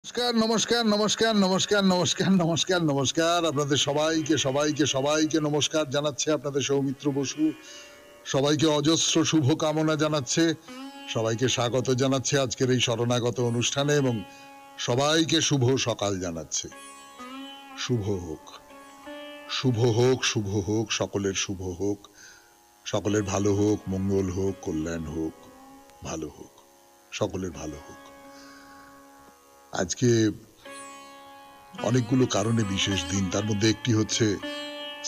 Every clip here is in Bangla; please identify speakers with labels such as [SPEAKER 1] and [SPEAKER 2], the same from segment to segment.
[SPEAKER 1] নমস্কার নমস্কার নমস্কার নমস্কার নমস্কার নমস্কার নমস্কার আপনাদের সবাইকে সবাইকে সবাইকে নমস্কার জানাচ্ছে আপনাদের সৌমিত্র বসু। সবাইকে অজস্র শুভ কামনা জানাচ্ছে, সবাইকে স্বাগত জানাচ্ছে আজকের এই শরণাগত অনুষ্ঠানে এবং সবাইকে শুভ সকাল জানাচ্ছে। শুভ হোক, শুভ হোক, শুভ হোক, সকলের শুভ হোক, সকলের ভালো হোক, মঙ্গল হোক, কল্যাণ হোক, ভালো হোক, সকলের ভালো হোক। আজকে অনেকগুলো কারণে বিশেষ দিন, তার মধ্যে একটি হচ্ছে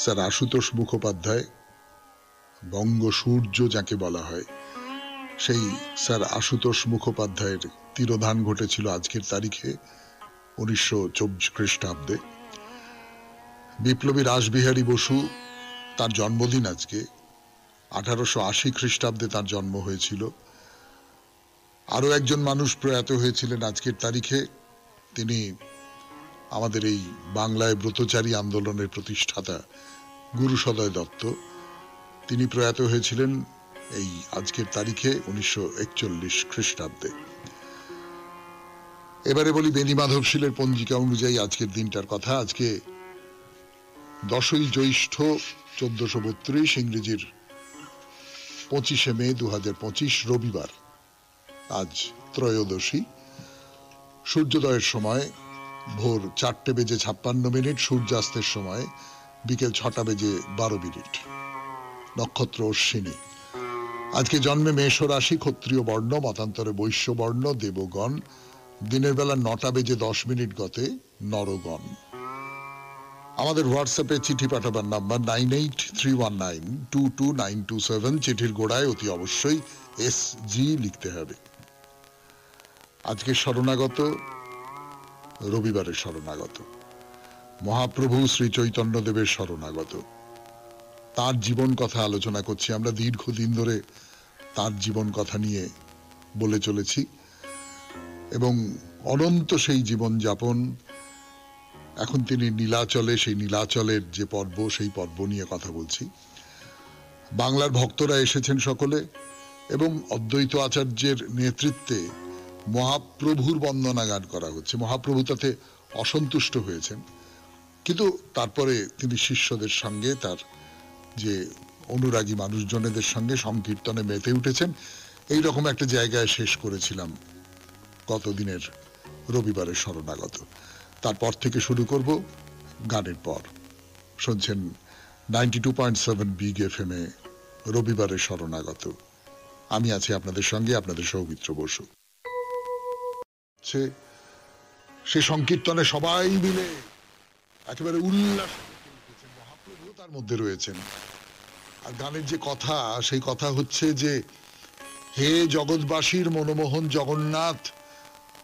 [SPEAKER 1] স্যার আশুতোষ মুখোপাধ্যায়, বঙ্গ সূর্য যাকে বলা হয়, সেই স্যার আশুতোষ মুখোপাধ্যায়ের তিরোধান ঘটেছিল আজকের তারিখে 1924 খ্রিস্টাব্দে। বিপ্লবী রাসবিহারী বসু, তার জন্মদিন আজকে, 1880 খ্রিস্টাব্দে তার জন্ম হয়েছিল। আরো একজন মানুষ প্রয়াত হয়েছিলেন আজকের তারিখে, তিনি আমাদের এই বাংলায় ব্রতচারী আন্দোলনের প্রতিষ্ঠাতা গুরুসদয় দত্ত। তিনি প্রয়াত হয়েছিলেন এই আজকের তারিখে 1941 খ্রিস্টাব্দে। এবারে বলি বেণী মাধবশীলের পঞ্জিকা অনুযায়ী আজকের দিনটার কথা। আজকে 10ই জ্যৈষ্ঠ 1432, ইংরেজির 25শে মে 2025, রবিবার। আজ ত্রয়োদশী। সূর্যোদয়ের সময় ভোর 4:56, সূর্যাস্তের সময় বিকেল 6:12। নক্ষত্র অশ্বিনী। আজকে জন্মে মেষ রাশি, ক্ষত্রিয় বর্ণ, মতান্তরে বৈশ্য বর্ণ, দেবগণ। দিনের বেলা 9:10 গতে নরগণ। আমাদের হোয়াটসঅ্যাপে চিঠি পাঠাবার নাম্বার 9831922927। চিঠির গোড়ায় অতি অবশ্যই SG লিখতে হবে। আজকে শরণাগত, রবিবারের শরণাগত, মহাপ্রভু শ্রী চৈতন্যদেবের শরণাগত। তার জীবন কথা আলোচনা করছি আমরা, দীর্ঘদিন ধরে তার জীবন কথা নিয়ে বলে চলেছি এবং অনন্ত সেই জীবন যাপন। এখন তিনি নীলাচলে, সেই নীলাচলের যে পর্ব, সেই পর্ব নিয়ে কথা বলছি। বাংলার ভক্তরা এসেছেন সকলে এবং অদ্বৈত আচার্যের নেতৃত্বে মহাপ্রভুর বন্দনা গান করা হচ্ছে। মহাপ্রভু তাতে অসন্তুষ্ট হয়েছেন, কিন্তু তারপরে তিনি শিষ্যদের সঙ্গে, তার যে অনুরাগী মানুষজনেদের সঙ্গে সংকীর্তনে মেতে উঠেছেন। এই রকম একটা জায়গায় শেষ করেছিলাম গতদিনের রবিবারের শরণাগত। তারপর থেকে শুরু করব গানের পর। শুনছেন 92.7 বিগ FM এ রবিবারের শরণাগত। আমি আছি আপনাদের সঙ্গে, আপনাদের সৌমিত্র বসু। সে সংকীর্তনে সবাই মিলে একেবারে উল্লাস, মহাপ্রভু তার মধ্যে রয়েছেন। আর গানের যে কথা, সেই কথা হচ্ছে যে, হে জগৎবাসীর মনমোহন জগন্নাথ,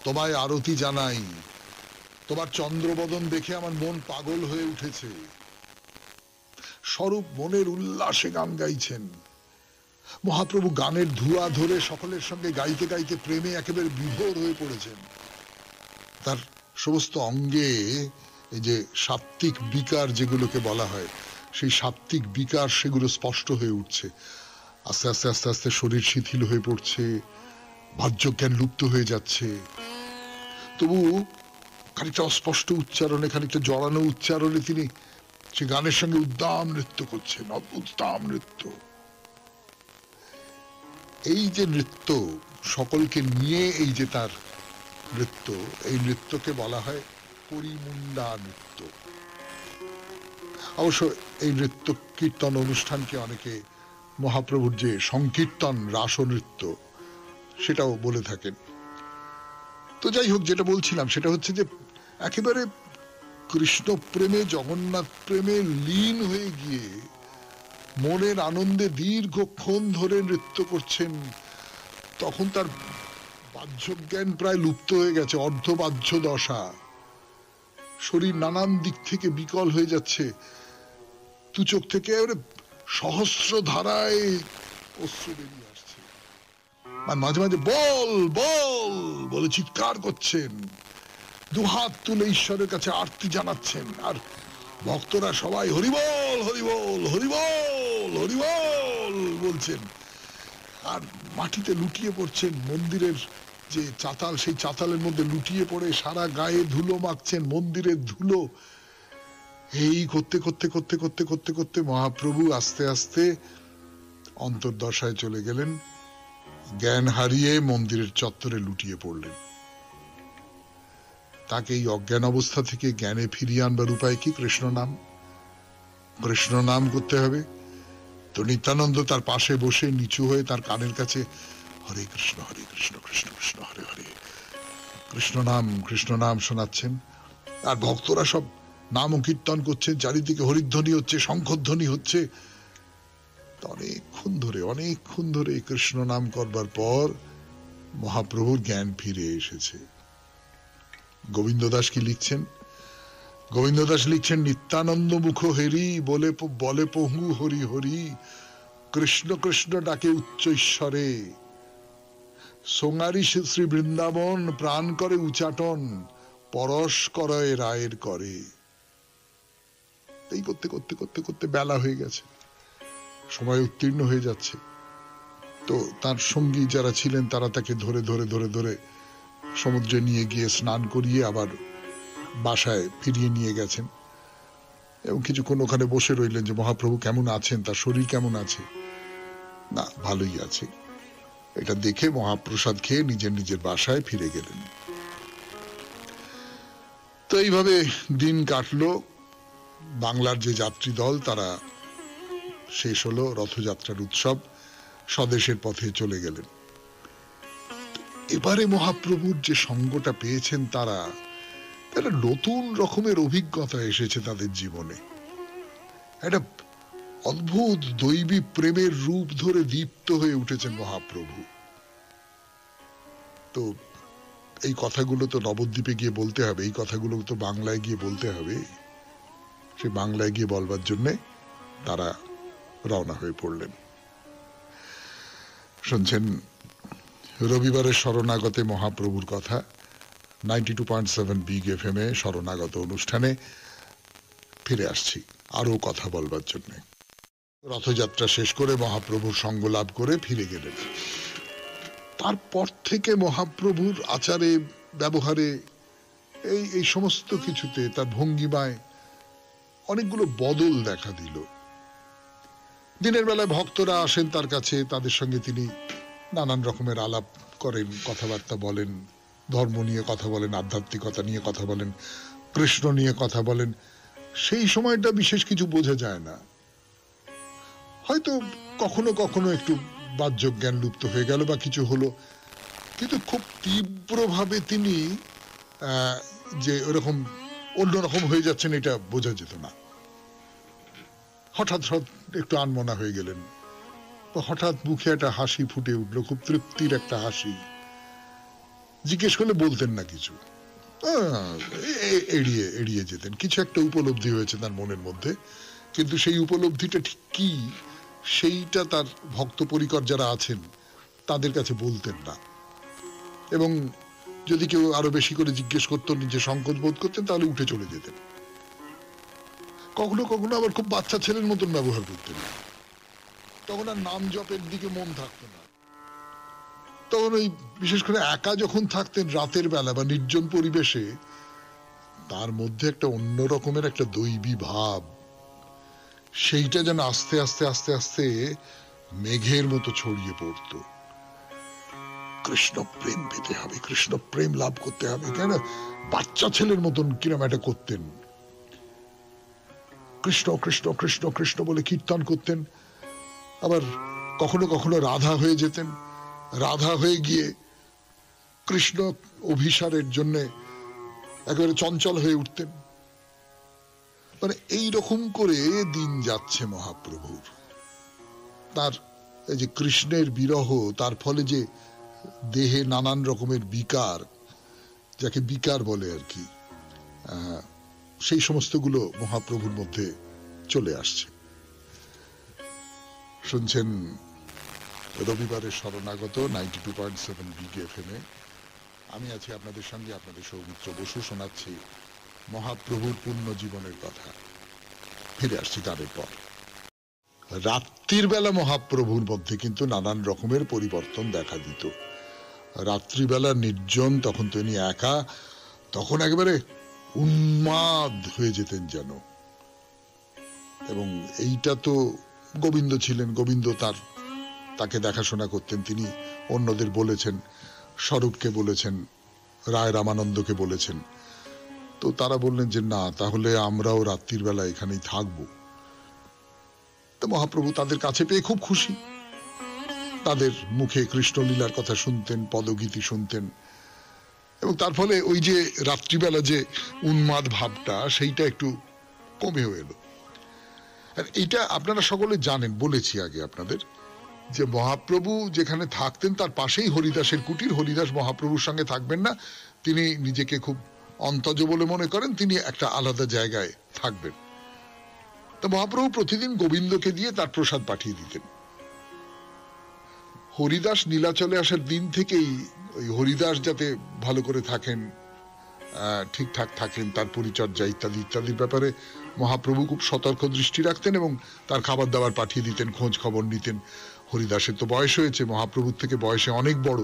[SPEAKER 1] তোমায় আরতি জানাই, তোমার চন্দ্রবদন দেখে আমার মন পাগল হয়ে উঠেছে। স্বরূপ মনের উল্লাসে গান গাইছেন মহাপ্রভু। গানের ধুয়া ধরে সকলের সঙ্গে গাইতে গাইতে প্রেমে একেবারে বিভোর হয়ে পড়েছেন। তার সমস্ত অঙ্গে এই যে সাত্ত্বিক বিকার যেগুলোকে বলা হয়, সেই সাত্ত্বিক বিকার, সেগুলো স্পষ্ট হয়ে উঠছে। আস্তে আস্তে আস্তে আস্তে শরীর শিথিল হয়ে পড়ছে, বাহ্যজ্ঞান লুপ্ত হয়ে যাচ্ছে। তবু খানিকটা অস্পষ্ট উচ্চারণে, খানিকটা জড়ানো উচ্চারণে তিনি সে গানের সঙ্গে উদ্দাম নৃত্য করছেন, উদ্দাম নৃত্য। এই যে নৃত্য, সকলকে নিয়ে এই যে তার নৃত্য, এই নৃত্যকে বলা হয় পরিমুন্ডা নৃত্য। অবশ্য এই নৃত্য কীর্তন অনুষ্ঠানকে অনেকে মহাপ্রভুর যে সংকীর্তন রাস নৃত্য, সেটাও বলে থাকেন। তো যাই হোক, যেটা বলছিলাম সেটা হচ্ছে যে একেবারে কৃষ্ণ প্রেমে, জগন্নাথ প্রেমে লীন হয়ে গিয়ে মনের আনন্দে দীর্ঘক্ষণ ধরে নৃত্য করছেন। তখন তার বাহ্যজ্ঞান প্রায় লুপ্ত হয়ে গেছে, অর্ধবাহ্য দশা। শরীর নানান দিক থেকে বিকল হয়ে যাচ্ছে, দু চোখ থেকে সহস্র ধারায় অশ্রু বেরিয়ে আসছে। আর মাঝে মাঝে বল বল বলে চিৎকার করছেন, দুহাত তুলে ঈশ্বরের কাছে আরতি জানাচ্ছেন। আর ভক্তরা সবাই হরিবল হরিবল হরিবল হরিবল বলছেন। আর মাটিতে লুটিয়ে পড়ছেন মন্দিরের যে চাতাল, সেই চাতালের মধ্যে লুটিয়ে পড়ে সারা গায়ে ধুলো মাখছেন, মন্দিরের ধুলো। এই করতে করতে করতে করতে করতে করতে মহাপ্রভু আস্তে আস্তে অন্তর্দশায় চলে গেলেন, জ্ঞান হারিয়ে মন্দিরের চত্বরে লুটিয়ে পড়লেন। তাকে এই অজ্ঞান অবস্থা থেকে জ্ঞানে ফিরিয়ে আনবার উপায় কি? কৃষ্ণ নাম। কৃষ্ণ নাম করতে হবে। তো নিত্যানন্দ তার পাশে বসে নিচু হয়ে তার কানের কাছে হরে কৃষ্ণ কৃষ্ণ কৃষ্ণ হরে হরে কৃষ্ণ নাম শোনাচ্ছেন। আর ভক্তরা সব নাম ও কীর্তন করছেন, চারিদিকে হরিধ্বনি হচ্ছে, শঙ্খধ্বনি হচ্ছে। অনেকক্ষণ ধরে কৃষ্ণ নাম করবার পর মহাপ্রভুর জ্ঞান ফিরে এসেছে। গোবিন্দ দাস কি লিখছেন? গোবিন্দ দাস লিখছেন, নিত্যানন্দ মুখ হেরি বলে পহু হরি হরি, কৃষ্ণ কৃষ্ণ ডাকে উচ্চ ঈশ্বরে, সোঙারি শ্রী বৃন্দাবন প্রাণ করে উচাটন, পরশ করয় রায়ের করে। এই করতে করতে করতে করতে বেলা হয়ে গেছে, সময় উত্তীর্ণ হয়ে যাচ্ছে। তো তার সঙ্গী যারা ছিলেন তারা তাকে ধরে ধরে ধরে ধরে সমুদ্রে নিয়ে গিয়ে স্নান করিয়ে আবার বাসায় ফিরিয়ে নিয়ে গেছেন এবং কিছুক্ষণ ওখানে বসে রইলেন যে মহাপ্রভু কেমন আছেন, তার শরীর কেমন আছে। না, ভালোই আছে। এটা দেখে মহাপ্রসাদ খেয়ে নিজের নিজের বাসায় ফিরে গেলেন। তো এইভাবে দিন কাটলো। বাংলার যে যাত্রী দল তারা শেষ হলো, রথযাত্রার উৎসব, স্বদেশের পথে চলে গেলেন। এবারে মহাপ্রভুর যে সঙ্গটা পেয়েছেন তারা নতুন রকমের অভিজ্ঞতা এসেছে তাদের জীবনে। একটা অদ্ভুত দৈবী প্রেমের রূপ ধরে দীপ্ত হয়ে উঠেছেন মহাপ্রভু। তো এই কথাগুলো তো নবদ্বীপে গিয়ে বলতে হবে, এই কথাগুলো তো বাংলায় গিয়ে বলতে হবে। সে বাংলায় গিয়ে বলবার জন্যে তারা রওনা হয়ে পড়লেন। শুনছেন রবিবারের শরণাগতে মহাপ্রভুর কথা, 92.7 বিগ FM এ শরণাগত অনুষ্ঠানে ফিরে আসছি আরো কথা বলবার জন্য। রথযাত্রা শেষ করে মহাপ্রভুর সঙ্গ লাভ করে ফিরে গেলেন। তারপর থেকে মহাপ্রভুর আচারে ব্যবহারে এই সমস্ত কিছুতে, তার ভঙ্গিমায় অনেকগুলো বদল দেখা দিল। দিনের বেলায় ভক্তরা আসেন তার কাছে, তাদের সঙ্গে তিনি নানান রকমের আলাপ করেন, কথাবার্তা বলেন, ধর্ম নিয়ে কথা বলেন, আধ্যাত্মিকতা নিয়ে কথা বলেন, কৃষ্ণ নিয়ে কথা বলেন। সেই সময়টা বিশেষ কিছু বোঝা যায় না, হয়তো কখনো কখনো একটু বাহ্য জ্ঞান লুপ্ত হয়ে গেল বা কিছু হলো, কিন্তু খুব তীব্রভাবে তিনি যে ওরকম অন্যরকম হয়ে যাচ্ছেন এটা বোঝা যেত না। হঠাৎ একটু আনমনা হয়ে গেলেন, হঠাৎ মুখে একটা হাসি ফুটে উঠলো, খুব তৃপ্তির একটা হাসি। জিজ্ঞেস করলে বলতেন না কিছু, এড়িয়ে যেতেন। কিছু একটা উপলব্ধি হয়েছে তার মনের মধ্যে, কিন্তু সেই উপলব্ধিটা ঠিক কি সেইটা তার ভক্ত পরিকর যারা আছেন তাদের কাছে বলতেন না। এবং যদি কেউ আরো বেশি করে জিজ্ঞেস করতেন, নিজে সংকোচ বোধ করতেন, তাহলে উঠে চলে যেতেন। কখনো কখনো আবার খুব বাচ্চা ছেলের মতন ব্যবহার করতেন। তখন আর নাম জপের দিকে মন থাকতো না। তখন ওই বিশেষ করে একা যখন থাকতেন রাতের বেলা বা নির্জন পরিবেশে, তার মধ্যে একটা অন্য রকমের একটা দৈবী ভাব, সেইটা যেন আস্তে আস্তে আস্তে আস্তে মেঘের মতো ছড়িয়ে পড়ত। কৃষ্ণ প্রেম পেতে হবে, কৃষ্ণ প্রেম লাভ করতে হবে, কেন বাচ্চা ছেলের মতন কিরম একটা করতেন। কৃষ্ণ কৃষ্ণ কৃষ্ণ কৃষ্ণ বলে কীর্তন করতেন। আবার কখনো কখনো রাধা হয়ে যেতেন, রাধা হয়ে গিয়ে কৃষ্ণ অভিসারের জন্য একেবারে চঞ্চল হয়ে উঠতেন। মানে এইরকম করে দিন যাচ্ছে মহাপ্রভুর। তার এই যে কৃষ্ণের বিরহ, তার ফলে যে দেহে নানান রকমের বিকার, যাকে বিকার বলে আর কি, সেই সমস্তগুলো মহাপ্রভুর মধ্যে চলে আসছে। শুনছেন রবিবারের শরণাগত 92.7 বিগ FM এ। আমি আছি আপনাদের সঙ্গে, আপনাদের সৌমিত্র বসু। শোনাচ্ছি মহাপ্রভুর পূর্ণ জীবনের কথা। ফিরে আসছি তাদের পর। রাত্রির বেলা মহাপ্রভুর মধ্যে কিন্তু নানান রকমের পরিবর্তন দেখা দিত। রাত্রিবেলা নির্জন, তখন তিনি একা, তখন একেবারে উন্মাদ হয়ে যেতেন যেন। এবং এইটা তো গোবিন্দ ছিলেন, গোবিন্দ তাকে দেখাশোনা করতেন। তিনি অন্যদের বলেছেন, স্বরূপকে বলেছেন, রায় রামানন্দকে বলেছেন। তো তারা বললেন যে না, তাহলে আমরাও রাত্রির বেলা এখানেই থাকবো। তো মহাপ্রভু তাদের কাছে পেয়ে খুব খুশি। তাদের মুখে কৃষ্ণলীলার কথা শুনতেন, পদগীতি শুনতেন, এবং তার ফলে ওই যে রাত্রিবেলা যে উন্মাদ ভাবটা, সেইটা একটু কমেও এলো। আর এইটা আপনারা সকলে জানেন, বলেছি আগে আপনাদের, যে মহাপ্রভু যেখানে থাকতেন তার পাশেই হরিদাসের কুটির। হরিদাস মহাপ্রভুর সঙ্গে থাকবেন না, তিনি নিজেকে খুব অন্তজ বলে মনে করেন, তিনি একটা আলাদা জায়গায় থাকবেন। তো মহাপ্রভু প্রতিদিন গোবিন্দকে দিয়ে তার প্রসাদ পাঠিয়ে দিতেন। হরিদাস নীলাচলে আসার দিন থেকেই ওই হরিদাস যাতে ভালো করে থাকেন, ঠিকঠাক থাকেন, তার পরিচর্যা ইত্যাদি ইত্যাদির ব্যাপারে মহাপ্রভু খুব সতর্ক দৃষ্টি রাখতেন এবং তার খাবার দাবার পাঠিয়ে দিতেন, খোঁজ খবর নিতেন। হরিদাসের তো বয়স হয়েছে, মহাপ্রভুর থেকে বয়সে অনেক বড়।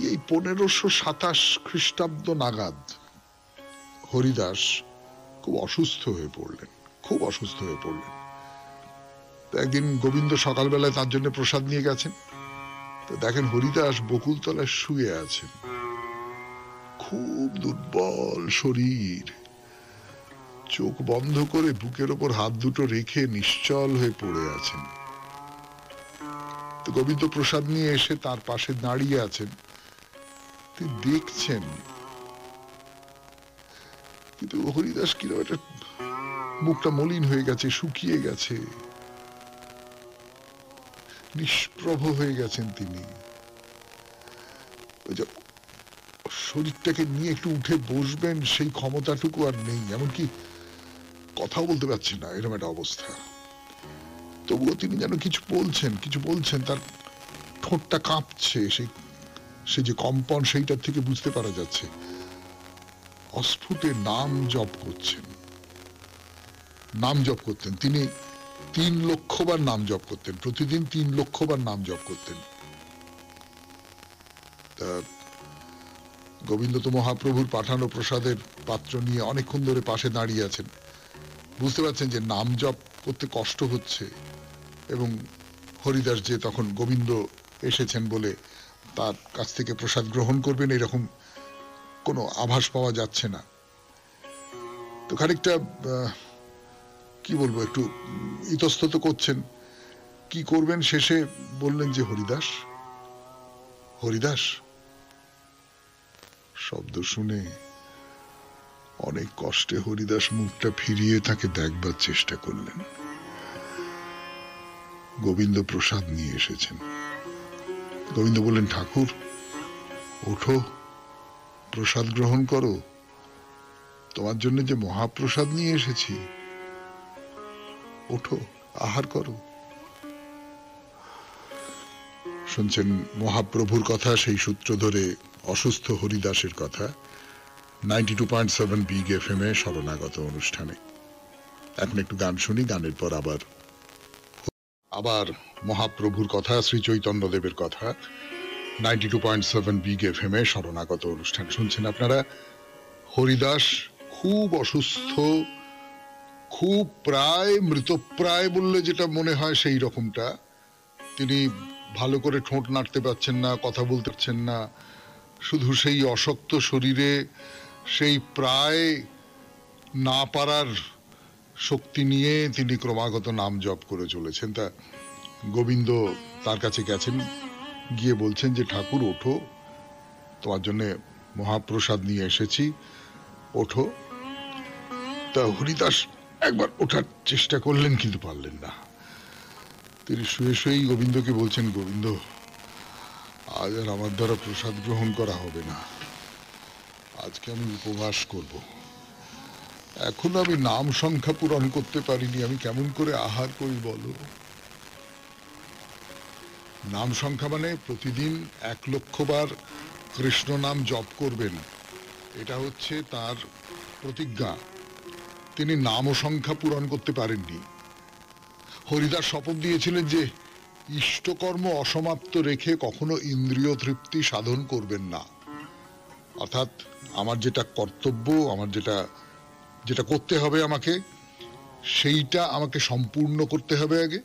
[SPEAKER 1] এই 1527 খ্রিস্টাব্দ নাগাদ হরিদাস খুব অসুস্থ হয়ে পড়লেন, খুব অসুস্থ হয়ে পড়লেন। তো একদিন গোবিন্দ সকালবেলায় তার জন্য প্রসাদ নিয়ে গেছেন। তো দেখেন হরিদাস বকুলতলায় শুয়ে আছেন, খুব দুর্বল শরীর, চোখ বন্ধ করে বুকের ওপর হাত দুটো রেখে নিশ্চল হয়ে পড়ে আছেন। তো গোবিন্দ প্রসাদ নিয়ে এসে তার পাশে দাঁড়িয়ে আছেন, তিনি দেখছেন। কিন্তু হরিদাস কিরকম একটা, মুখটা মলিন হয়ে গেছে, শুকিয়ে গেছে, নিষ্প্রভ হয়ে গেছেন তিনি। শরীরটাকে নিয়ে একটু উঠে বসবেন সেই ক্ষমতাটুকু আর নেই, এমনকি কথাও বলতে পারছেন না, এরকম একটা অবস্থা। তবুও তিনি যেন কিছু বলছেন, তার ঠোঁটটা কাঁপছে, সে যে কম্পন সেইটার থেকে বুঝতে পারা যাচ্ছে। অস্ফুটে নাম জপ করতেন তিনি। 3 লক্ষ বার নাম জপ করতেন, প্রতিদিন 3 লক্ষ বার নাম জপ করতেন। তা গোবিন্দ তো মহাপ্রভুর পাঠানো প্রসাদের পাত্র নিয়ে অনেকক্ষণ ধরে পাশে দাঁড়িয়ে আছেন। বুঝতে পারছেন যে নাম জপ করতে কষ্ট হচ্ছে, এবং হরিদাস যে তখন গোবিন্দ এসেছেন বলে তার কাছ থেকে প্রসাদ গ্রহণ করবেন এরকম কোনো আভাস পাওয়া যাচ্ছে না। তো খানিকটা কি বলবো, একটু ইতস্তত করছেন, কি করবেন। শেষে বললেন যে হরিদাস। শব্দ শুনে অনেক কষ্টে হরিদাস মুখটা ফিরিয়ে তাকে দেখবার চেষ্টা করলেন। গোবিন্দ প্রসাদ নিয়ে এসেছেন। গোবিন্দ বললেন, ঠাকুর ওঠো, প্রসাদ গ্রহণ করো, তোমার জন্য যে মহাপ্রসাদ নিয়ে এসেছি, ওঠো, আহার করো। শুনছেন মহাপ্রভুর কথা, সেই সূত্র ধরে অসুস্থ হরিদাসের কথা। 92.7 বিগ এফএম এ শরণাগত অনুষ্ঠানে এখন একটু গান শুনি, গানের পর আবার মহাপ্রভুর কথা, শ্রী চৈতন্যদেবের কথা। 92.7 বিগ এফএম এ শরণাগত অনুষ্ঠান শুনছেন আপনারা। হরিদাস খুব অসুস্থ, খুব প্রায় মৃতপ্রায় বললে যেটা মনে হয় সেই রকমটা। তিনি ভালো করে ঠোঁট নাড়তে পারছেন না, কথা বলতে পারছেন না, শুধু সেই অশক্ত শরীরে সেই প্রায় না পারার শক্তি নিয়ে তিনি ক্রমাগত নাম জপ করে চলেছেন। তা গোবিন্দ তার কাছে গেছেন, গিয়ে বলছেন যে ঠাকুর ওঠো, তোমার জন্য মহাপ্রসাদ নিয়ে এসেছি, ওঠো। তা হরিদাস একবার ওঠার চেষ্টা করলেন, কিন্তু পারলেন না। তিনি শুয়ে শুয়েই গোবিন্দকে বলছেন, গোবিন্দ আজ আর আমার দ্বারা প্রসাদ গ্রহণ করা হবে না, আজকে আমি উপবাস করব। এখনো আমি নাম সংখ্যা পূরণ করতে পারিনি, আমি কেমন করে আহার করি বলো। নাম সংখ্যা মানে প্রতিদিন 1 লক্ষ বার কৃষ্ণ নাম জপ করবেন, এটা হচ্ছে তার প্রতিজ্ঞা। তিনি নাম ও সংখ্যা পূরণ করতে পারেননি। হরিদাস শপথ দিয়েছিলেন যে ইষ্টকর্ম অসমাপ্ত রেখে কখনো ইন্দ্রিয় তৃপ্তি সাধন করবেন না। অর্থাৎ আমার যেটা কর্তব্য, আমার যেটা যেটা করতে হবে আমাকে, সেইটা আমাকে সম্পূর্ণ করতে হবে আগে।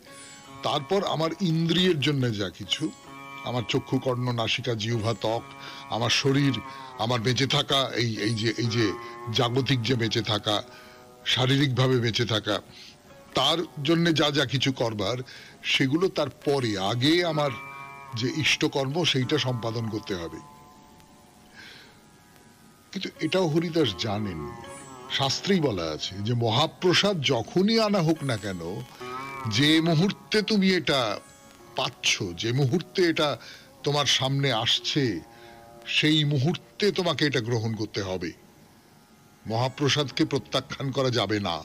[SPEAKER 1] তারপর আমার ইন্দ্রিয়ের জন্য যা কিছু, আমার চক্ষু, কর্ণ, নাসিকা, জিহ্বা, ত্বক, আমার শরীর, আমার বেঁচে থাকা, এই যে জাগতিক যে বেঁচে থাকা, শারীরিকভাবে বেঁচে থাকা, তার জন্য যা যা কিছু করবার, সেগুলো তার পরে, আগে আমার যে ইষ্টকর্ম সেইটা সম্পাদন করতে হবে। কিন্তু এটাও হরিদাস জানেন, শাস্ত্রেই বলা আছে যে মহাপ্রসাদ যখনই আনা হোক না কেন, যে মুহূর্তে তুমি এটা পাচ্ছ, যে মুহূর্তে এটা তোমার সামনে আসছে, সেই মুহূর্তে তোমাকে এটা গ্রহণ করতে হবে। মহাপ্রসাদকে প্রত্যাখ্যান করা যাবে না।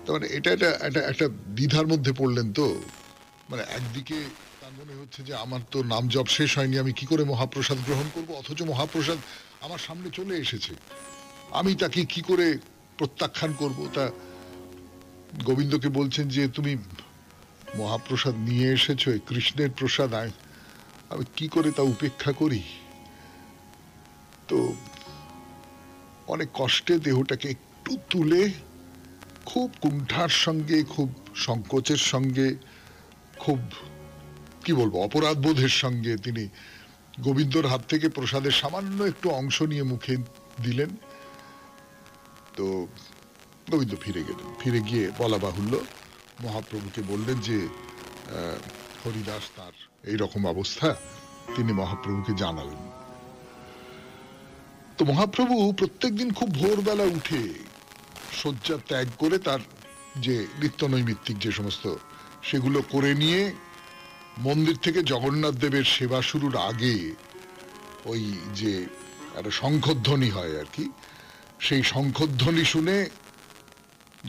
[SPEAKER 1] তার এটা এটা একটা একটা দ্বিধার মধ্যে পড়লেন তো। মানে একদিকে তার মনে হচ্ছে যে আমার তো নাম জপ শেষ হয়নি, আমি কি করে মহাপ্রসাদ গ্রহণ করব, অথচ মহাপ্রসাদ আমার সামনে চলে এসেছে, আমি তাকে কি করে প্রত্যাখ্যান করব। তা গোবিন্দকে বলছেন যে তুমি মহাপ্রসাদ নিয়ে এসেছো, কৃষ্ণের প্রসাদ, আমি কি করে তা উপেক্ষা করি। তো অনেক কষ্টে দেহটাকে একটু তুলে, খুব কুণ্ঠার সঙ্গে, খুব সংকোচের সঙ্গে, খুব কি বলবো অপরাধ বোধের সঙ্গে তিনি গোবিন্দর হাত থেকে প্রসাদের সামান্য একটু অংশ নিয়ে মুখে দিলেন। তো গোবিন্দ ফিরে গেলেন। ফিরে গিয়ে বলা বাহুল্য মহাপ্রভুকে বললেন যে হরিদাস তার এইরকম অবস্থা, তিনি মহাপ্রভুকে জানালেন। তো মহাপ্রভু প্রত্যেকদিন খুব ভোরবেলা উঠে শয্যা ত্যাগ করে তার যে নিত্য নৈমিত্তিক যে সমস্ত সেগুলো করে নিয়ে মন্দির থেকে জগন্নাথ দেবের সেবা শুরুর আগে ওই যে একটা শঙ্খধ্বনি হয় আর কি, সেই শঙ্খধ্বনি শুনে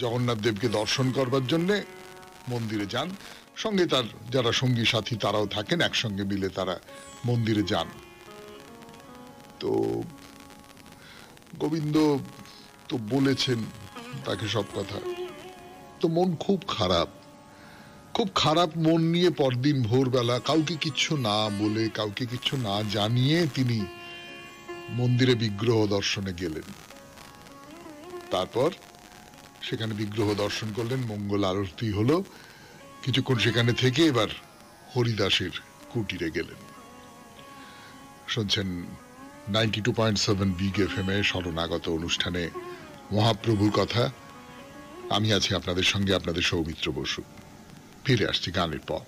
[SPEAKER 1] জগন্নাথ দেবকে দর্শন করবার জন্যে মন্দিরে যান। সঙ্গে তার যারা সঙ্গী সাথী তারাও থাকেন, একসঙ্গে মিলে তারা মন্দিরে যান। তো গোবিন্দ তো বলেছেন তাকে সব কথা। তো মন খুব খারাপ, খুব খারাপ মন নিয়ে পরদিন ভোরবেলা কাউকে কিচ্ছু না বলে, কাউকে কিচ্ছু না জানিয়ে তিনি মন্দিরে বিগ্রহ দর্শনে গেলেন। তারপর সেখানে বিগ্রহ দর্শন করলেন, মঙ্গল আরতি হলো, কিছুক্ষণ সেখানে থেকে এবার হরিদাসের কুটিরে গেলেন। শুনছেন 92.7 বিগ এফএম এ শরণাগত অনুষ্ঠানে মহাপ্রভুর কথা। আমি আছি আপনাদের সঙ্গে, আপনাদের সৌমিত্র বসু। ফিরে আসছি গানের পর।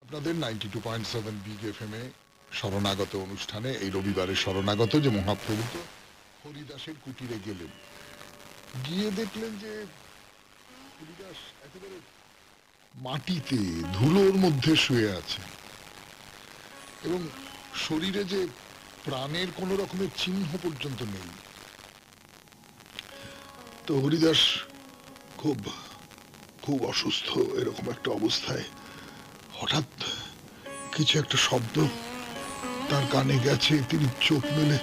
[SPEAKER 1] আপনাদের 92.7 বিগ এফএম এ শরণাগত অনুষ্ঠানে এই রবিবারের শরণাগত যে মহাপ্রভু তো হরিদাসের কুটিরে গেলেন। গিয়ে দেখলেন যে হরিদাস একেবারে মাটিতে ধুলোর মধ্যে শুয়ে আছে এবং শরীরে যে প্রাণের কোন রকমের চিহ্ন পর্যন্ত নেই। তো হরিদাস খুব খুব অসুস্থ এরকম একটা অবস্থায় হঠাৎ কিছু একটা শব্দ তার কানে গেছে। তিনি চোখ মেলে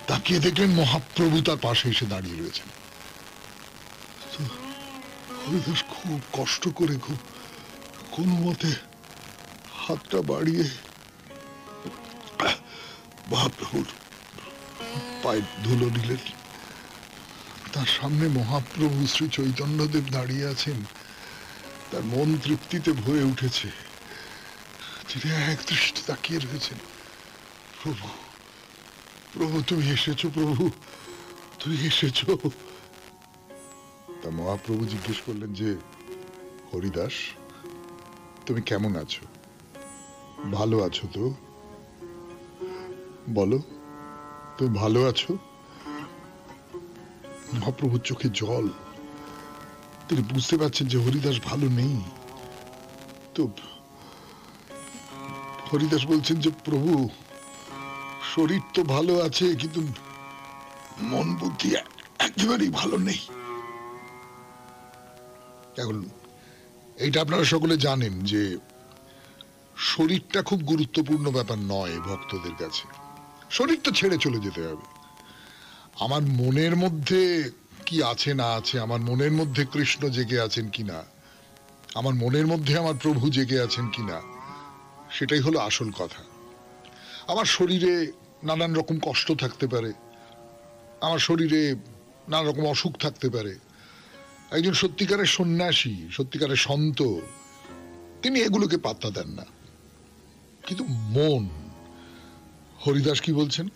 [SPEAKER 1] তাকিয়ে দেখলেন মহাপ্রভু তার পাশে এসে দাঁড়িয়ে রয়েছেন। হরিদাস খুব কষ্ট করে, খুব কোনো মতে হাতটা বাড়িয়ে মহাপ্রভুর পায়ে ধুলো নিলেন। তার সামনে মহাপ্রভু শ্রী চৈতন্যদেব দাঁড়িয়ে আছেন। তার মন তৃপ্তিতে ভরে উঠেছে। তিনি এক দৃষ্টি তাকিয়ে রয়েছেন। প্রভু, প্রভু তুমি এসেছো, প্রভু তুমি এসেছো। তা মহাপ্রভু জিজ্ঞেস করলেন যে হরিদাস তুমি কেমন আছো, ভালো আছো তো, বলো তুমি ভালো আছো। মহাপ্রভুর চোখে জল। তিনি বুঝতে পারছেন যে হরিদাস ভালো নেই। তো হরিদাস বলছেন যে প্রভু শরীর তো ভালো আছে, কিন্তু মন বুদ্ধি একেবারেই ভালো নেই। এখন এইটা আপনারা সকলে জানেন যে শরীরটা খুব গুরুত্বপূর্ণ ব্যাপার নয় ভক্তদের কাছে। শরীর তো ছেড়ে চলে যেতে হবে। আমার মনের মধ্যে কি আছে না আছে, আমার মনের মধ্যে কৃষ্ণ জেগে আছেন কিনা, আমার মনের মধ্যে আমার প্রভু জেগে আছেন কিনা, সেটাই হলো আসল কথা। আমার শরীরে নানান রকম কষ্ট থাকতে পারে, আমার শরীরে নানা রকম অসুখ থাকতে পারে। একজন সত্যিকারের সন্ন্যাসী, সত্যিকারের সন্ত, তিনি এগুলোকে পাত্তা দেন না। কিন্তু মন, হরিদাস কি বলছেন?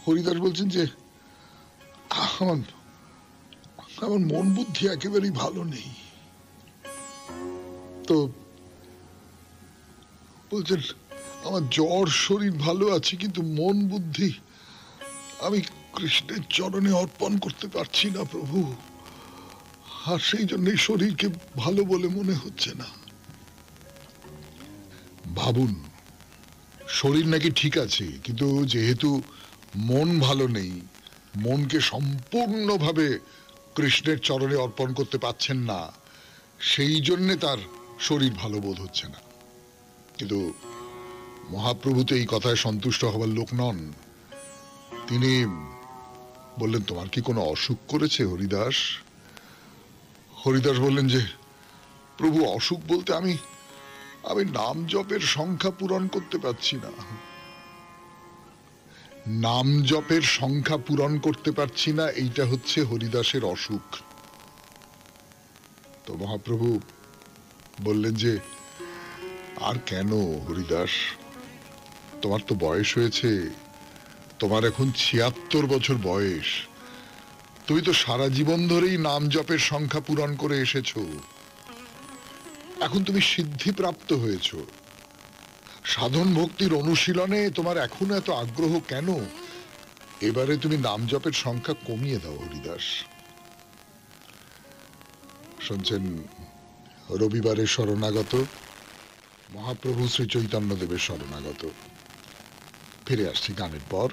[SPEAKER 1] হরিদাস বলছেন যে আমার মন বুদ্ধি একেবারেই ভালো নেই। তো বলছেন আমার জ্বর শরীর ভালো আছে, কিন্তু মন বুদ্ধি আমি কৃষ্ণের চরণে অর্পণ করতে পারছি না প্রভু, আর সেই জন্যই শরীরকে ভালো বলে মনে হচ্ছে না। ভাবুন, শরীর নাকি ঠিক আছে, কিন্তু যেহেতু মন ভালো নেই, মনকে সম্পূর্ণভাবে কৃষ্ণের চরণে অর্পণ করতে পারছেন না, সেই জন্যে তার শরীর ভালো বোধ হচ্ছে না। কিন্তু মহাপ্রভু তো এই কথায় সন্তুষ্ট হবার লোক নন। তিনি বললেন, তোমার কি কোনো অসুখ করেছে হরিদাস? হরিদাস বললেন যে প্রভু, অসুখ বলতে আমি নাম জপের সংখ্যা পূরণ করতে পারছি না। নাম জপের সংখ্যা পূরণ করতে পারছি না, এইটা হচ্ছে হরিদাসের অসুখ। তো মহাপ্রভু বললেন যে আর কেন হরিদাস, তোমার তো বয়স হয়েছে, তোমার এখন ৭৬ বছর বয়স, তুমি তো সারা জীবন ধরেই নাম জপের সংখ্যা পূরণ করে এসেছো, এখন তুমি সিদ্ধিপ্রাপ্ত হয়েছ, সাধন ভক্তির অনুশীলনে তোমার এখন এত আগ্রহ কেন? এবারে তুমি নাম জপের সংখ্যা কমিয়ে দাও হরিদাস। শুনছেন রবিবারের শরণাগত, মহাপ্রভু শ্রী চৈতন্যদেবের শরণাগত। ফিরে আসছি গানের পর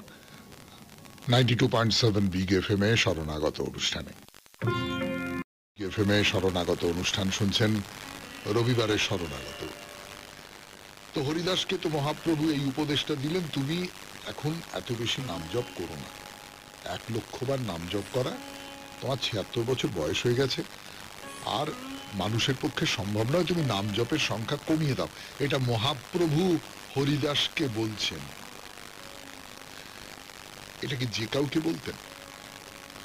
[SPEAKER 1] 92.7 বিগ এফএম এ শরণাগত অনুষ্ঠানে। এফএম এ শরণাগত অনুষ্ঠান শুনছেন, রবিবারের শরণাগত। তো হরিদাসকে তো মহাপ্রভু এই উপদেশটা দিলেন, তুমি এখন এত বেশি নাম জপ করো না। 1,00,000 বার নাম জপ করা, তোমার ৭৬ বছর বয়স হয়ে গেছে, আর মানুষের পক্ষে সম্ভব নয়, তুমি নাম জপের সংখ্যা কমিয়ে দাও। এটা মহাপ্রভু হরিদাসকে বলছেন। এটা কি যে কাউকে বলতেন?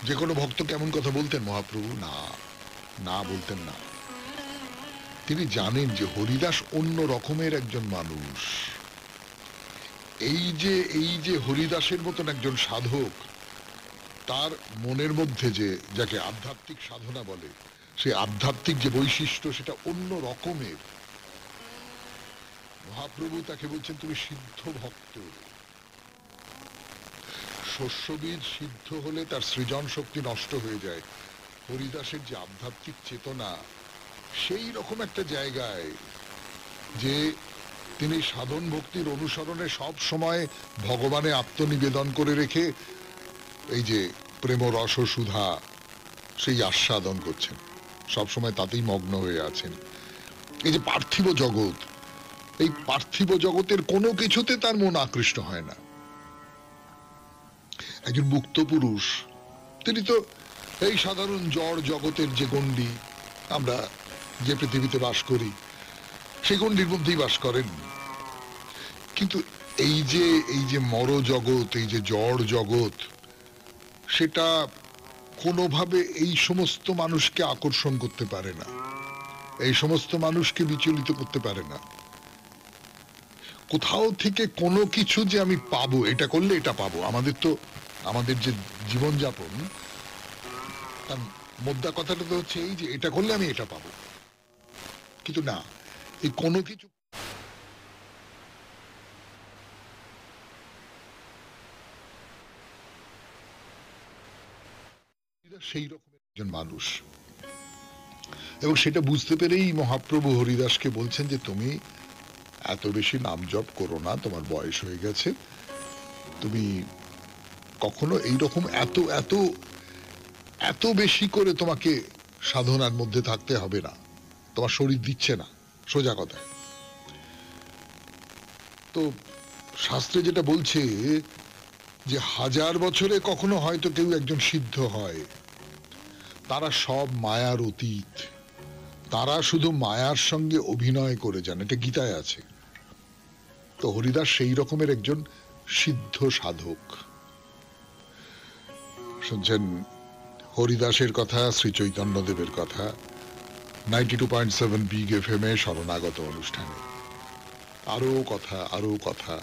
[SPEAKER 1] যে কোনো ভক্ত কেমন কথা বলতেন মহাপ্রভু? না, না বলতেন না। তিনি জানেন যে হরিদাস অন্য রকমের একজন মানুষ। এই যে হরিদাসের মতন একজন সাধক, তার মনের মধ্যে যে, যাকে আধ্যাত্মিক সাধনা বলে, সেই আধ্যাত্মিক যে বৈশিষ্ট্য, সেটা অন্য রকমের। মহাপ্রভু তাকে বলছেন, তুমি সিদ্ধ ভক্ত। শস্যবীজ সিদ্ধ হলে তার সৃজন শক্তি নষ্ট হয়ে যায়। হরিদাসের যে আধ্যাত্মিক চেতনা, সেই রকম একটা জায়গায় যে তিনি সাধন ভক্তির অনুসরণে সব সময় ভগবানে আত্মনিবেদন করে রেখে এই যে প্রেম রস সুধা, সেই আস্বাদন করছেন, সব সময় তাতেই মগ্ন হয়ে আছেন। এই যে পার্থিব জগৎ, এই পার্থিব জগতের কোনো কিছুতে তার মন আকৃষ্ট হয় না। একজন মুক্ত পুরুষ, তিনি তো এই সাধারণ জড় জগতের যে গণ্ডি, আমরা যে পৃথিবীতে বাস করি, সেই গণ্ডির মধ্যেই বাস করেন। কিন্তু এই যে মর জগৎ, এই যে জড় জগৎ, সেটা কোনোভাবে এই সমস্ত মানুষকে আকর্ষণ করতে পারে না, এই সমস্ত মানুষকে বিচলিত করতে পারে না। কোথাও থেকে কোনো কিছু যে আমি পাবো, এটা করলে এটা পাবো, আমাদের যে জীবনযাপন, তার মোদ্দা কথাটা তো হচ্ছে এই যে এটা করলে আমি এটা পাবো। কিন্তু না, এই কোনো কিছু সেই রকমের একজন মানুষ। এবং সেটা বুঝতে পেরেই মহাপ্রভু হরিদাসকে বলছেন যে তুমি এত বেশি নাম জপ করো না, তোমার বয়স হয়ে গেছে, তুমি কখনো এইরকম এত এত এত বেশি করে তোমাকে সাধনার মধ্যে থাকতে হবে না, তোমার শরীর দিচ্ছে না, সোজা কথায়। তো শাস্ত্রে যেটা বলছে যে 1000 বছরে কখনো হয়তো কেউ একজন সিদ্ধ হয়, তারা সব মায়ার অতীত, তারা শুধু মায়ার সঙ্গে অভিনয় করে যান, এটা গীতায় আছে। তো হরিদাস সেই রকমের একজন সিদ্ধ সাধক। শুনছেন হরিদাসের কথা, শ্রী চৈতন্যদেবের কথা 92.7 বিগ এফএম এ শরণাগত অনুষ্ঠানে। আরো কথা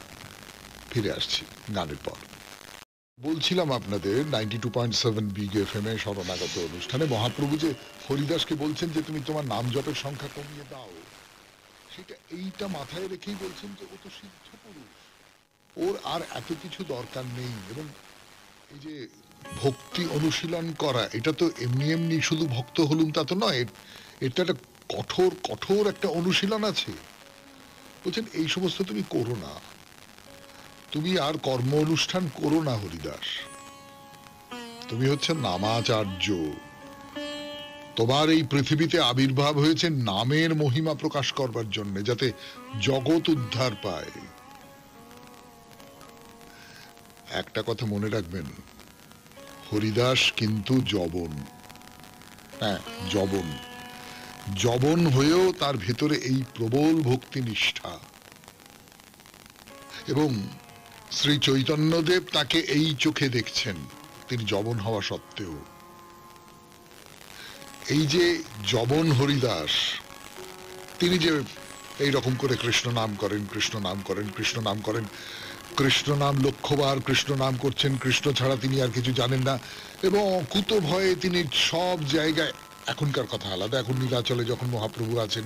[SPEAKER 1] ফিরে আসছি গানের পর। বলছিলাম আপনাদের 92.7 বিগ এফএম এ শরণাগত অনুষ্ঠানে মহাপ্রভু যে হরিদাসকে বলছেন যে তুমি তোমার নাম জপের সংখ্যা কমিয়ে দাও, সেটা এইটা মাথায় রেখেই বলছেন যে ও তো সিদ্ধ পুরুষ, ওর আর এত কিছু দরকার নেই। এবং এই যে ভক্তি অনুশীলন করা, এটা তো এমনি এমনি শুধু ভক্ত হলুম তা তো নয়, এটা একটা কঠোর একটা অনুশীলন আছে। বলছেন এই সমস্ত তুমি করো না, তুমি আর কর্ম অনুষ্ঠান করো না হরিদাস, তুমি হচ্ছে নামাচার্য। তোমার এই পৃথিবীতে আবির্ভাব হয়েছে নামের মহিমা প্রকাশ করবার জন্য, যাতে জগৎ উদ্ধার পায়। একটা কথা মনে রাখবেন, হরিদাস কিন্তু যবন, হ্যাঁ যবন হয়েও তার ভেতরে এই প্রবল ভক্তি নিষ্ঠা। এবং শ্রী চৈতন্যদেব তাকে এই চোখে দেখছেন, তিনি যবন হওয়া সত্ত্বেও। এই যে যবন হরিদাস, তিনি যে এই রকম করে কৃষ্ণ নাম করেন, কৃষ্ণ নাম লক্ষ্যবার কৃষ্ণ নাম করছেন, কৃষ্ণ ছাড়া তিনি আর কিছু জানেন না। এবং অকুত ভয়ে তিনি সব জায়গায়, এখনকার কথা আলাদা, এখন নীলাচলে যখন মহাপ্রভু আছেন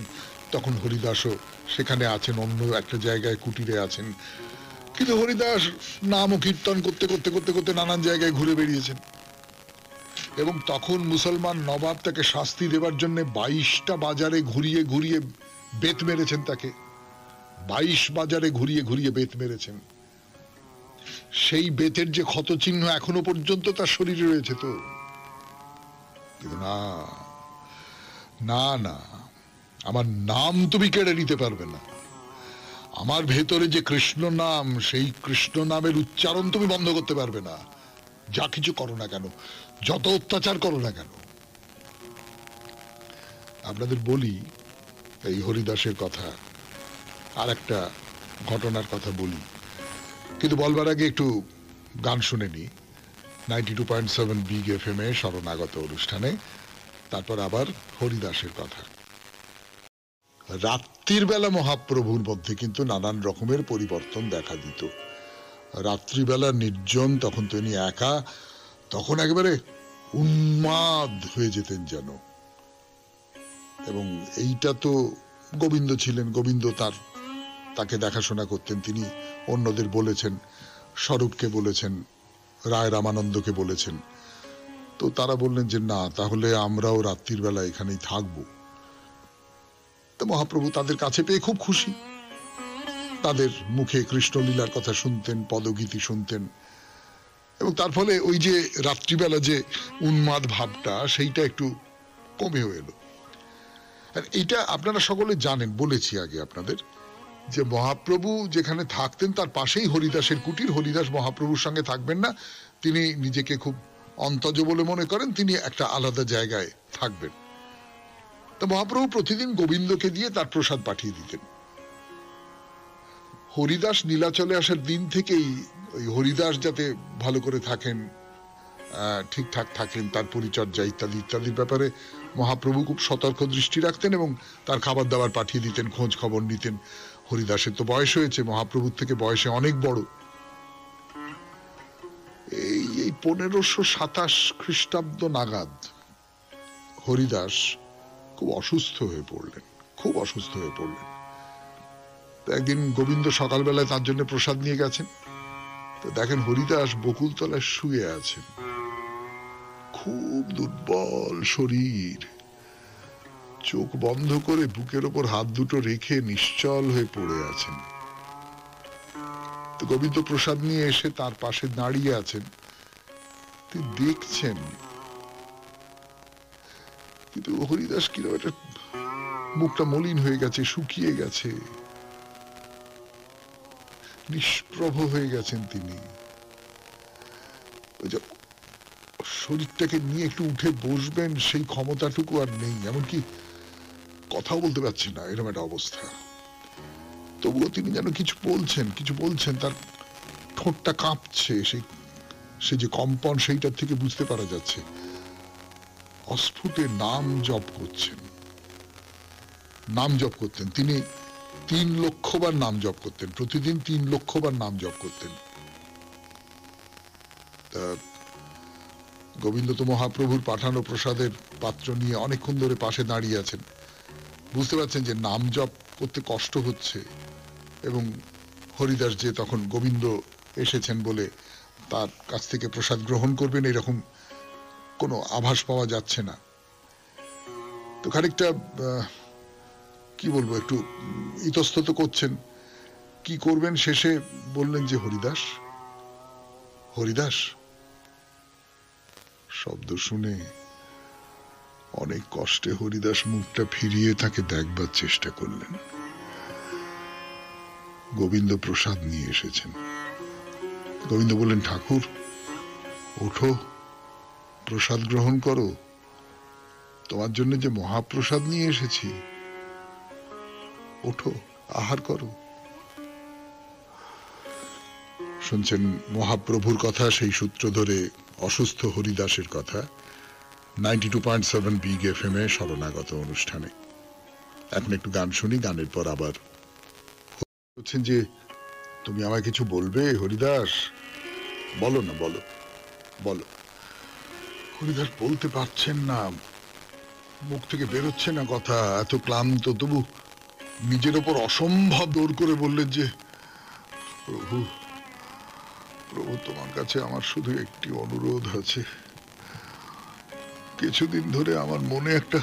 [SPEAKER 1] তখন হরিদাসও সেখানে আছেন, অন্য একটা জায়গায় কুটিরে আছেন। কিন্তু হরিদাস নাম ও কীর্তন করতে নানান জায়গায় ঘুরে বেরিয়েছেন। এবং তখন মুসলমান নবাব তাকে শাস্তি দেবার জন্য 22টা বাজারে ঘুরিয়ে বেত মেরেছেন তাকে, 22 বাজারে ঘুরিয়ে বেত মেরেছেন। সেই বেতের যে ক্ষত চিহ্ন এখনো পর্যন্ত তার শরীরে রয়েছে। তো কিন্তু না, আমার নাম তুমি কেড়ে নিতে পারবে না। আমার ভেতরে যে কৃষ্ণ নাম, সেই কৃষ্ণ নামের উচ্চারণ তুমি বন্ধ করতে পারবে না, যা কিছু করো না কেন, যত অত্যাচার করো না কেন। আপনাদের বলি এই হরিদাসের কথা, আর একটা ঘটনার কথা বলি, কিন্তু বলবার আগে একটু গান শুনে নি 92.7 বিগ এফএম এ শরণাগত অনুষ্ঠানে। তারপর আবার হরিদাসের কথা। রাত্রির বেলা মহাপ্রভুর মধ্যে কিন্তু নানান রকমের পরিবর্তন দেখা দিত। রাত্রিবেলা নির্জন, তখন তিনি একা, তখন একেবারে উন্মাদ হয়ে যেতেন যেন। এবং এইটা তো গোবিন্দ ছিলেন, গোবিন্দ তাকে দেখাশোনা করতেন। তিনি অন্যদের বলেছেন, স্বরূপকে বলেছেন, রায় রামানন্দকে বলেছেন। তো তারা বললেন যে না, তাহলে আমরাও রাত্রির বেলা এখানেই থাকবো। তো মহাপ্রভু তাদের কাছে পেয়ে খুব খুশি, তাদের মুখে কৃষ্ণলীলার কথা শুনতেন, পদগীতি শুনতেন। এবং তার ফলে ওই যে রাত্রিবেলা যে উন্মাদ ভাবটা, সেইটা একটু কমেও এলো। আর এইটা আপনারা সকলে জানেন, বলেছি আগে আপনাদের, যে মহাপ্রভু যেখানে থাকতেন তার পাশেই হরিদাসের কুটির। হরিদাস মহাপ্রভুর সঙ্গে থাকবেন না, তিনি নিজেকে খুব অন্তজ বলে মনে করেন, তিনি একটা আলাদা জায়গায় থাকবেন। তো মহাপ্রভু প্রতিদিন গোবিন্দকে দিয়ে তার প্রসাদ পাঠিয়ে দিতেন। হরিদাস নীলাচলে আসার দিন থেকেই ওই হরিদাস যাতে ভালো করে থাকেন, ঠিকঠাক থাকেন, তার পরিচর্যা ইত্যাদির ব্যাপারে মহাপ্রভু খুব সতর্ক দৃষ্টি রাখতেন এবং তার খাবার দাবার পাঠিয়ে দিতেন, খোঁজ খবর নিতেন। হরিদাসের তো বয়স হয়েছে, মহাপ্রভুর থেকে বয়সে অনেক বড়। এই 1527 খ্রিস্টাব্দ নাগাদ হরিদাস খুব অসুস্থ হয়ে পড়লেন। তো একদিন গোবিন্দ সকালবেলায় তার জন্য প্রসাদ নিয়ে গেছেন। তো দেখেন হরিদাস বকুলতলায় শুয়ে আছেন, খুব দুর্বল শরীর, চোখ বন্ধ করে বুকের ওপর হাত দুটো রেখে নিশ্চল হয়ে পড়ে আছেন। তো গোবিন্দ প্রসাদ নিয়ে এসে তার পাশে দাঁড়িয়ে আছেন, তিনি দেখছেন। কিন্তু হরিদাস কিরকম একটা মুখটা মলিন হয়ে গেছে, শুকিয়ে গেছে, নিষ্প্রভ হয়ে গেছেন তিনি। শরীরটাকে নিয়ে একটু উঠে বসবেন সেই ক্ষমতাটুকু আর নেই। এমনকি কথাও বলতে পারছেন না, এরকম একটা অবস্থা। তবুও তিনি যেন কিছু বলছেন, তার ঠোঁটটা কাঁপছে, সে যে কম্পন সেইটার থেকে বুঝতে পারা যাচ্ছে। অস্ফুটে নাম জপ করতেন তিনি। 3 লক্ষ বার নাম জপ করতেন, প্রতিদিন 3 লক্ষ বার নাম জপ করতেন। গোবিন্দ তো মহাপ্রভুর পাঠানো প্রসাদের পাত্র নিয়ে অনেকক্ষণ ধরে পাশে দাঁড়িয়ে আছেন। বুঝতে পারছেন যে নাম জপ করতে কষ্ট হচ্ছে, এবং হরিদাস যে তখন গোবিন্দ এসেছেন বলে তার কাছ থেকে প্রসাদ গ্রহণ করবেন এরকম কোনো আভাস পাওয়া যাচ্ছে না। তো খানিকটা কি বলবো, একটু ইতস্তত করছেন, কি করবেন। শেষে বললেন যে হরিদাস। শব্দ শুনে অনেক কষ্টে হরিদাস মুখটা ফিরিয়ে তাকে দেখবার চেষ্টা করলেন। গোবিন্দ প্রসাদ নিয়ে এসেছেন। গোবিন্দ বললেন, ঠাকুর ওঠো, প্রসাদ গ্রহণ করো, তোমার জন্য যে মহাপ্রসাদ নিয়ে এসেছি, ওঠো, আহার করো। শুনছেন মহাপ্রভুর কথা, সেই সূত্র ধরে অসুস্থ হরিদাসের কথা 92.7 বিগ এফএম এ শরণাগত অনুষ্ঠানে। এখন একটু গান শুনি, গানের পর আবার বলছেন যে তুমি আমায় কিছু বলবে হরিদাস? বলো না, বলো। হরিদাস বলতে পারছেন না, মুখ থেকে বেরোচ্ছে না কথা, এত ক্লান্ত। তবু নিজের ওপর অসম্ভব জোর করে বললেন যে প্রভু তোমার কাছে আমার শুধু একটি অনুরোধ আছে। কিছুদিন ধরে আমার মনে একটা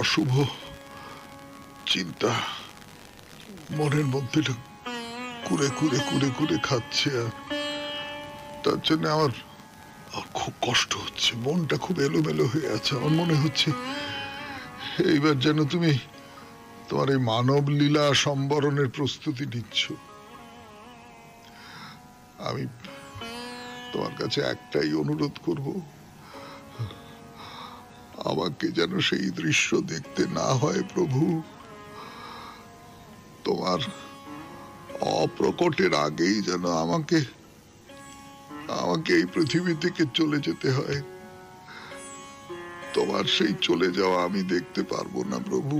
[SPEAKER 1] অশুভ চিন্তা মনের মধ্যে কুরে খাচ্ছে, আর তার জন্য আমার খুব কষ্ট হচ্ছে, মনটা খুব এলোমেলো হয়ে আছে। আমার মনে হচ্ছে এইবার যেন তুমি তোমার এই মানব লীলা সম্বরণের প্রস্তুতি নিচ্ছ। আমি তোমার কাছে একটাই অনুরোধ করব, আমাকে যেন সেই দৃশ্য দেখতে না হয় প্রভু। তোমার অপ্রকটের আগেই যেন আমাকে এই পৃথিবী থেকে চলে যেতে হয়। তোমার সেই চলে যাওয়া আমি দেখতে পারবো না প্রভু।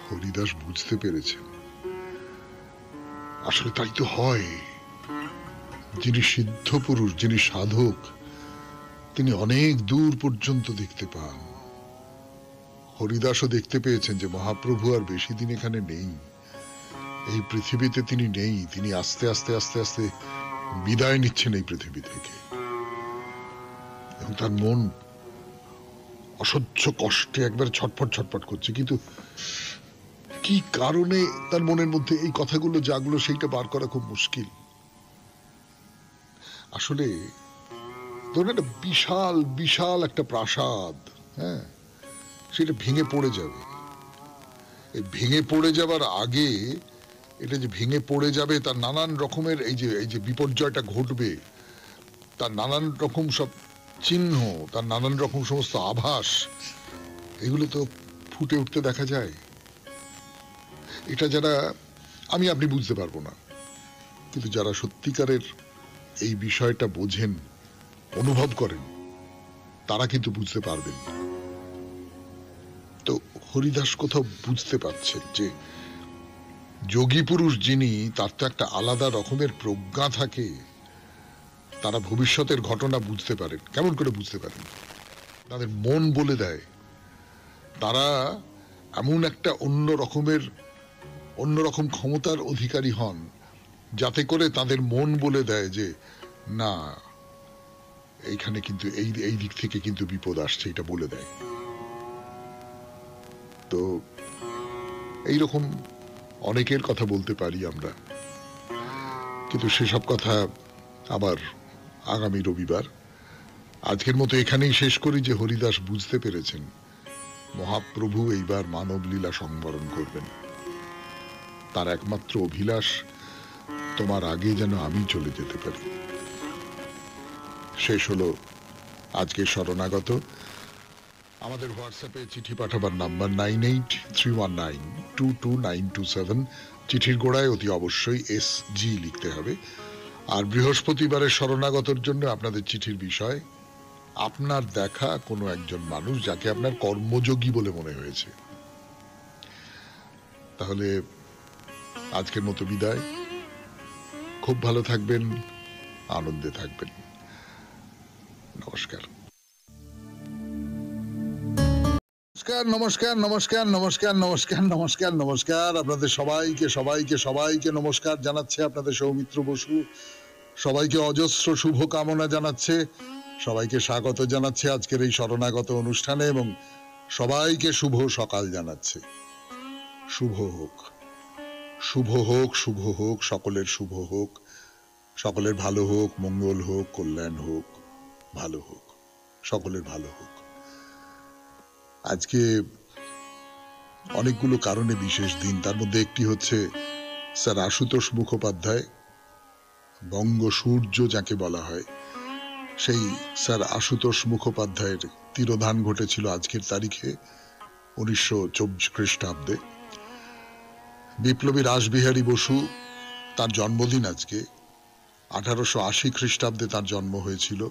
[SPEAKER 1] হরিদাস বুঝতে পেরেছেন, আসলে তাই তো হয়। যিনি সিদ্ধ পুরুষ, যিনি সাধক, তিনি অনেক দূর পর্যন্ত দেখতে পান। হরিদাসও দেখতে পেয়েছেন যে মহাপ্রভু আর বেশি দিন এখানে নেই, এই পৃথিবীতে তিনি নেই। তিনি আস্তে আস্তে আস্তে আস্তে বিদায় নিচ্ছেন এই পৃথিবী থেকে, এবং তার মন অসহ্য কষ্টে একবার ছটফট করছে। কিন্তু কি কারণে তার মনের মধ্যে এই কথাগুলো জাগলো সেইটা বার করা খুব মুশকিল। আসলে ধরুন একটা বিশাল একটা প্রাসাদ, হ্যাঁ, সেটা ভেঙে পড়ে যাবে। এই ভেঙে পড়ে যাবার আগে, এটা যে ভেঙে পড়ে যাবে তার নানান রকমের এই যে বিপর্যয়টা ঘটবে, তার নানান রকম সব চিহ্ন, তার নানান রকম সমস্ত আভাস, এগুলো তো ফুটে উঠতে দেখা যায়। এটা যারা আপনি বুঝতে পারবো না, কিন্তু যারা সত্যিকারের এই বিষয়টা বোঝেন, অনুভব করেন, তারা কিন্তু বুঝতে পারবেন। তো হরিদাস কোথাও বুঝতে পারছেন যে যোগী পুরুষ যিনি, তার তো একটা আলাদা রকমের প্রজ্ঞা থাকে। তারা ভবিষ্যতের ঘটনা বুঝতে পারেন। কেমন করে বুঝতে পারেন? তাদের মন বলে দেয়। তারা এমন একটা অন্যরকম ক্ষমতার অধিকারী হন, যাতে করে তাদের মন বলে দেয় যে না, এইখানে কিন্তু এই দিক থেকে কিন্তু বিপদ আসছে, এটা বলে দেয়। তো এইরকম অনেকের কথা বলতে পারি আমরা, কিন্তু সেসব কথা আবার আগামী রবিবার। আজকের মতো এখানেই শেষ করি যে হরিদাস বুঝতে পেরেছেন মহাপ্রভু এইবার মানব লীলা সংবরণ করবেন। তার একমাত্র অভিলাষ তোমার আগে যেন আমি চলে যেতে পারি। শেষ হলো আজকে শরণাগত। আমাদের হোয়াটসঅ্যাপে চিঠি পাঠাবার নাম্বার 9831922927। চিঠির গোড়ায় অতি অবশ্যই SG লিখতে হবে। আর বৃহস্পতিবারের শরণাগতর জন্য আপনাদের চিঠির বিষয় আপনার দেখা কোনো একজন মানুষ যাকে আপনার কর্মযোগী বলে মনে হয়েছে। তাহলে আজকের মতো বিদায়। খুব ভালো থাকবেন, আনন্দে থাকবেন। নমস্কার নমস্কার নমস্কার নমস্কার নমস্কার নমস্কার নমস্কার। আপনাদের সবাইকে সবাইকে সবাইকে নমস্কার জানাচ্ছে আপনাদের সৌমিত্র বসু। সবাইকে অজস্র শুভ কামনা জানাচ্ছে, সবাইকে স্বাগত জানাচ্ছে আজকের এই শরণাগত অনুষ্ঠানে এবং সবাইকে শুভ সকাল জানাচ্ছে। শুভ হোক, শুভ হোক, শুভ হোক, সকলের শুভ হোক, সকলের ভালো হোক, মঙ্গল হোক, কল্যাণ হোক, ভালো হোক, সকলের ভালো হোক। আজকে অনেকগুলো কারণে বিশেষ দিন, তার মধ্যে একটি হচ্ছে স্যার আশুতোষ মুখোপাধ্যায়, বঙ্গ সূর্য যাকে বলা হয়, সেই স্যার আশুতোষ মুখোপাধ্যায়ের তিরোধান ঘটেছিল আজকের তারিখে 1924 খ্রিস্টাব্দে। বিপ্লবী রাসবিহারী বসু, তার জন্মদিন আজকে। 1880 খ্রিস্টাব্দে তার জন্ম হয়েছিল।